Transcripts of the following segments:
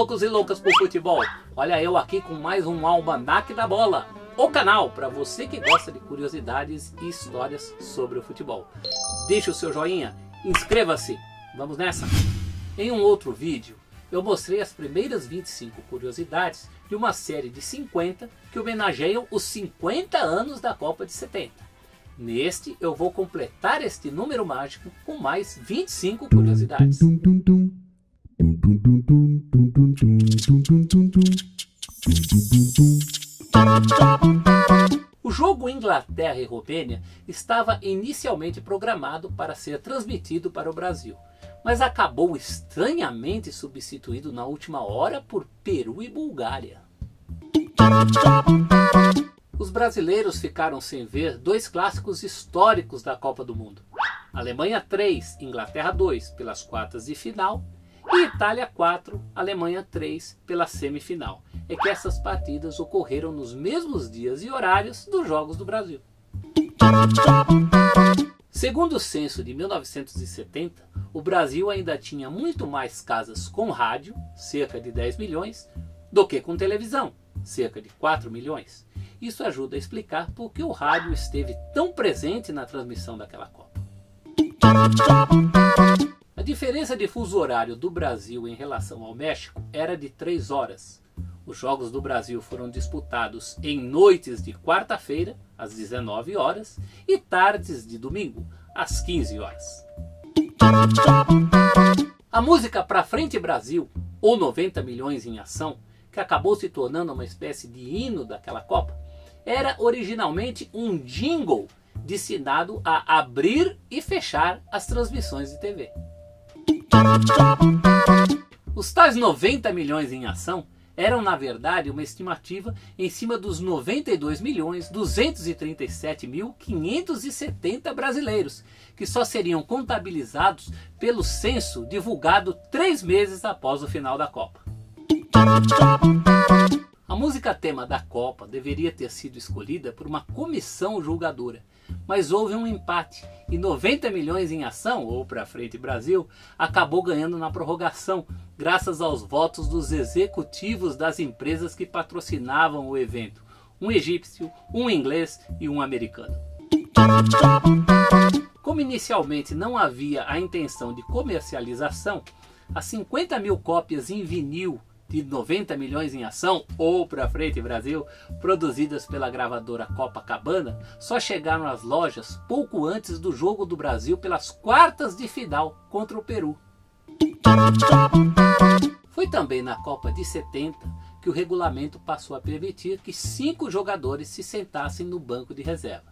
loucos e loucas por futebol! Olha eu aqui com mais um Almanaque da Bola, o canal para você que gosta de curiosidades e histórias sobre o futebol. Deixe o seu joinha, inscreva-se, vamos nessa! Em um outro vídeo eu mostrei as primeiras 25 curiosidades de uma série de 50 que homenageiam os 50 anos da Copa de 70. Neste eu vou completar este número mágico com mais 25 curiosidades. O jogo Inglaterra e Romênia estava inicialmente programado para ser transmitido para o Brasil, mas acabou estranhamente substituído na última hora por Peru e Bulgária. Os brasileiros ficaram sem ver dois clássicos históricos da Copa do Mundo. Alemanha 3, Inglaterra 2 pelas quartas de final e Itália 4, Alemanha 3 pela semifinal. É que essas partidas ocorreram nos mesmos dias e horários dos Jogos do Brasil. Segundo o censo de 1970, o Brasil ainda tinha muito mais casas com rádio, cerca de 10 milhões, do que com televisão, cerca de 4 milhões. Isso ajuda a explicar por que o rádio esteve tão presente na transmissão daquela Copa. A diferença de fuso horário do Brasil em relação ao México era de 3 horas. Os Jogos do Brasil foram disputados em noites de quarta-feira, às 19 horas, e tardes de domingo, às 15 horas. A música Pra Frente Brasil, ou 90 milhões em ação, que acabou se tornando uma espécie de hino daquela Copa, era originalmente um jingle destinado a abrir e fechar as transmissões de TV. Os tais 90 milhões em ação eram na verdade uma estimativa em cima dos 92.237.570 brasileiros, que só seriam contabilizados pelo censo divulgado 3 meses após o final da Copa. A música tema da Copa deveria ter sido escolhida por uma comissão julgadora, mas houve um empate e 90 milhões em ação, ou Pra Frente Brasil, acabou ganhando na prorrogação, graças aos votos dos executivos das empresas que patrocinavam o evento, um egípcio, um inglês e um americano. Como inicialmente não havia a intenção de comercialização, as 50 mil cópias em vinil de 90 milhões em ação, ou Pra Frente Brasil, produzidas pela gravadora Copacabana, só chegaram às lojas pouco antes do jogo do Brasil pelas quartas de final contra o Peru. Foi também na Copa de 70 que o regulamento passou a permitir que 5 jogadores se sentassem no banco de reserva.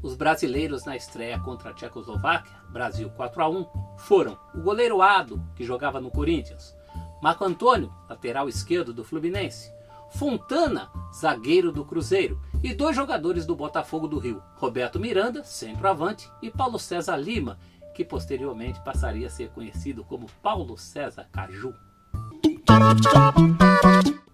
Os brasileiros na estreia contra a Tchecoslováquia, Brasil 4-1, foram o goleiro Ado, que jogava no Corinthians, Marco Antônio, lateral esquerdo do Fluminense, Fontana, zagueiro do Cruzeiro, e 2 jogadores do Botafogo do Rio, Roberto Miranda, centroavante, e Paulo César Lima, que posteriormente passaria a ser conhecido como Paulo César Caju.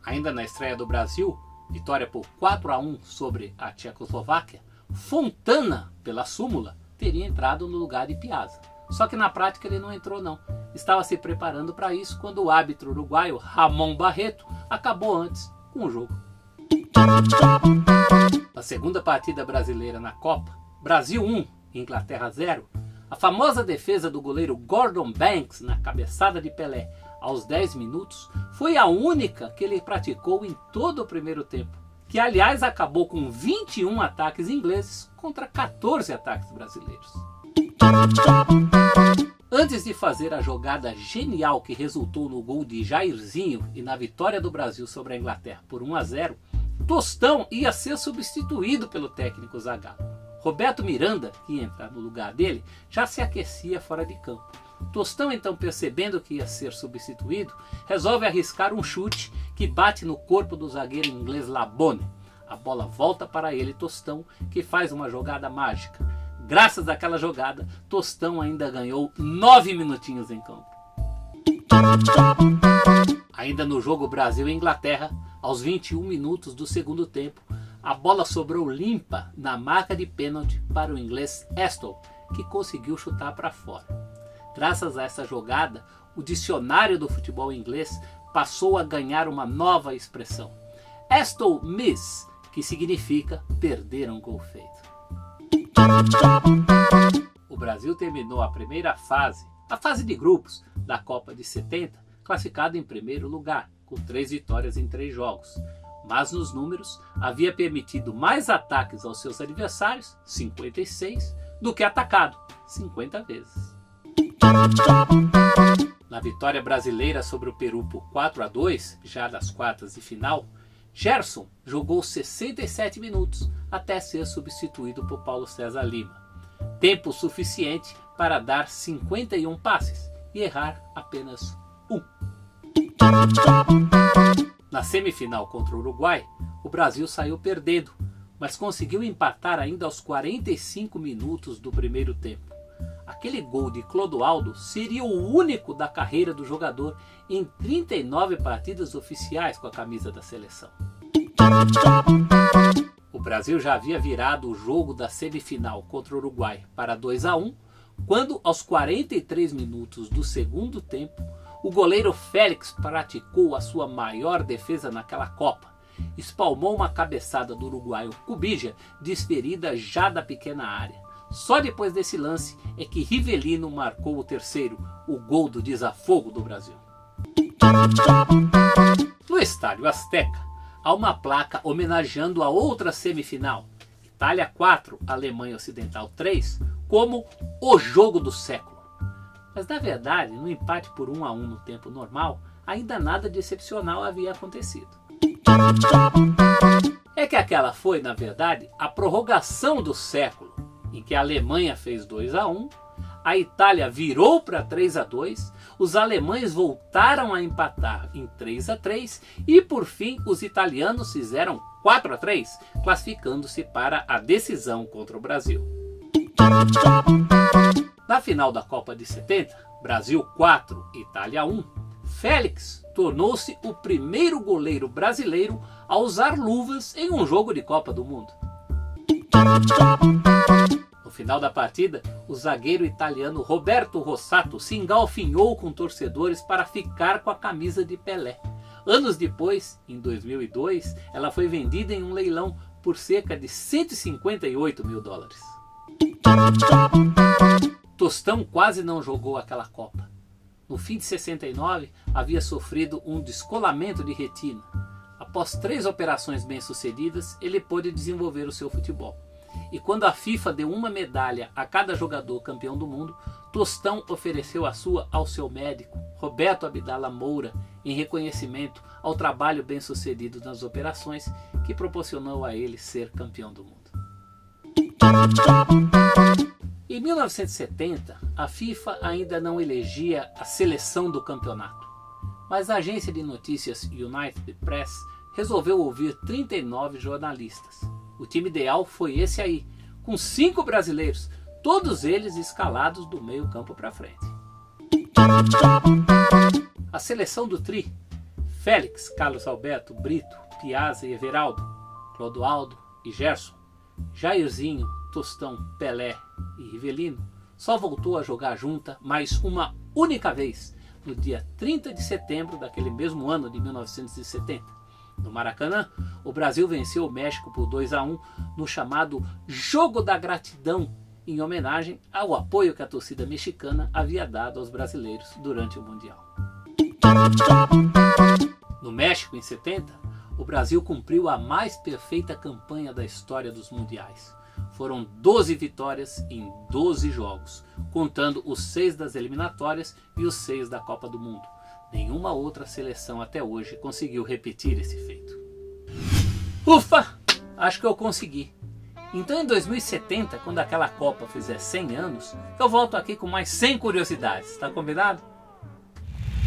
Ainda na estreia do Brasil, vitória por 4-1 sobre a Tchecoslováquia, Fontana, pela súmula, teria entrado no lugar de Piazza. Só que na prática ele não entrou não. Estava se preparando para isso quando o árbitro uruguaio Ramon Barreto acabou antes com o jogo. Na segunda partida brasileira na Copa, Brasil 1, Inglaterra 0, a famosa defesa do goleiro Gordon Banks na cabeçada de Pelé aos 10 minutos foi a única que ele praticou em todo o primeiro tempo, que aliás acabou com 21 ataques ingleses contra 14 ataques brasileiros. Antes de fazer a jogada genial que resultou no gol de Jairzinho e na vitória do Brasil sobre a Inglaterra por 1-0, Tostão ia ser substituído pelo técnico Zagallo. Roberto Miranda, que ia entrar no lugar dele, já se aquecia fora de campo. Tostão, então, percebendo que ia ser substituído, resolve arriscar um chute que bate no corpo do zagueiro inglês Labone. A bola volta para ele, Tostão, que faz uma jogada mágica. Graças àquela jogada, Tostão ainda ganhou 9 minutinhos em campo. Ainda no jogo Brasil e Inglaterra, aos 21 minutos do segundo tempo, a bola sobrou limpa na marca de pênalti para o inglês Astle, que conseguiu chutar para fora. Graças a essa jogada, o dicionário do futebol inglês passou a ganhar uma nova expressão, Estou miss, que significa perder um gol feito. O Brasil terminou a primeira fase, a fase de grupos da Copa de 70, classificado em primeiro lugar, com 3 vitórias em 3 jogos. Mas nos números havia permitido mais ataques aos seus adversários, 56, do que atacado, 50 vezes. Na vitória brasileira sobre o Peru por 4-2, já das quartas de final, Gerson jogou 67 minutos até ser substituído por Paulo César Lima. Tempo suficiente para dar 51 passes e errar apenas 1. Na semifinal contra o Uruguai, o Brasil saiu perdendo, mas conseguiu empatar ainda aos 45 minutos do primeiro tempo. Aquele gol de Clodoaldo seria o único da carreira do jogador em 39 partidas oficiais com a camisa da seleção. O Brasil já havia virado o jogo da semifinal contra o Uruguai para 2-1, quando aos 43 minutos do segundo tempo, o goleiro Félix praticou a sua maior defesa naquela Copa. Espalmou uma cabeçada do uruguaio Cubija, desferida já da pequena área. Só depois desse lance é que Rivelino marcou o terceiro, o gol do desafogo do Brasil. No Estádio Azteca, há uma placa homenageando a outra semifinal, Itália 4, Alemanha Ocidental 3, como o jogo do século. Mas na verdade, no empate por 1-1 no tempo normal, ainda nada de excepcional havia acontecido. É que aquela foi, na verdade, a prorrogação do século, em que a Alemanha fez 2-1, a Itália virou para 3-2, os alemães voltaram a empatar em 3-3 e, por fim, os italianos fizeram 4-3, classificando-se para a decisão contra o Brasil. Na final da Copa de 70, Brasil 4, Itália 1, Félix tornou-se o primeiro goleiro brasileiro a usar luvas em um jogo de Copa do Mundo. No final da partida, o zagueiro italiano Roberto Rossato se engalfinhou com torcedores para ficar com a camisa de Pelé. Anos depois, em 2002, ela foi vendida em um leilão por cerca de $158 mil. Tostão quase não jogou aquela Copa. No fim de 69, havia sofrido um descolamento de retina. Após 3 operações bem-sucedidas, ele pôde desenvolver o seu futebol. E quando a FIFA deu uma medalha a cada jogador campeão do mundo, Tostão ofereceu a sua ao seu médico, Roberto Abdala Moura, em reconhecimento ao trabalho bem-sucedido nas operações que proporcionou a ele ser campeão do mundo. Em 1970, a FIFA ainda não elegia a seleção do campeonato, mas a agência de notícias United Press resolveu ouvir 39 jornalistas. O time ideal foi esse aí, com 5 brasileiros, todos eles escalados do meio campo para frente. A seleção do Tri, Félix, Carlos Alberto, Brito, Piazza e Everaldo, Clodoaldo e Gerson, Jairzinho, Tostão, Pelé e Rivelino, só voltou a jogar junta mais uma única vez, no dia 30 de setembro daquele mesmo ano de 1970. No Maracanã, o Brasil venceu o México por 2-1 no chamado Jogo da Gratidão, em homenagem ao apoio que a torcida mexicana havia dado aos brasileiros durante o Mundial. No México, em 70, o Brasil cumpriu a mais perfeita campanha da história dos mundiais. Foram 12 vitórias em 12 jogos, contando os 6 das eliminatórias e os 6 da Copa do Mundo. Nenhuma outra seleção até hoje conseguiu repetir esse feito. Ufa! Acho que eu consegui. Então em 2070, quando aquela Copa fizer 100 anos, eu volto aqui com mais 100 curiosidades, tá combinado?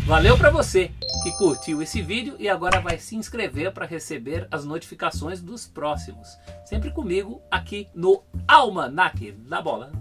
Valeu para você que curtiu esse vídeo e agora vai se inscrever para receber as notificações dos próximos. Sempre comigo aqui no Almanac da Bola.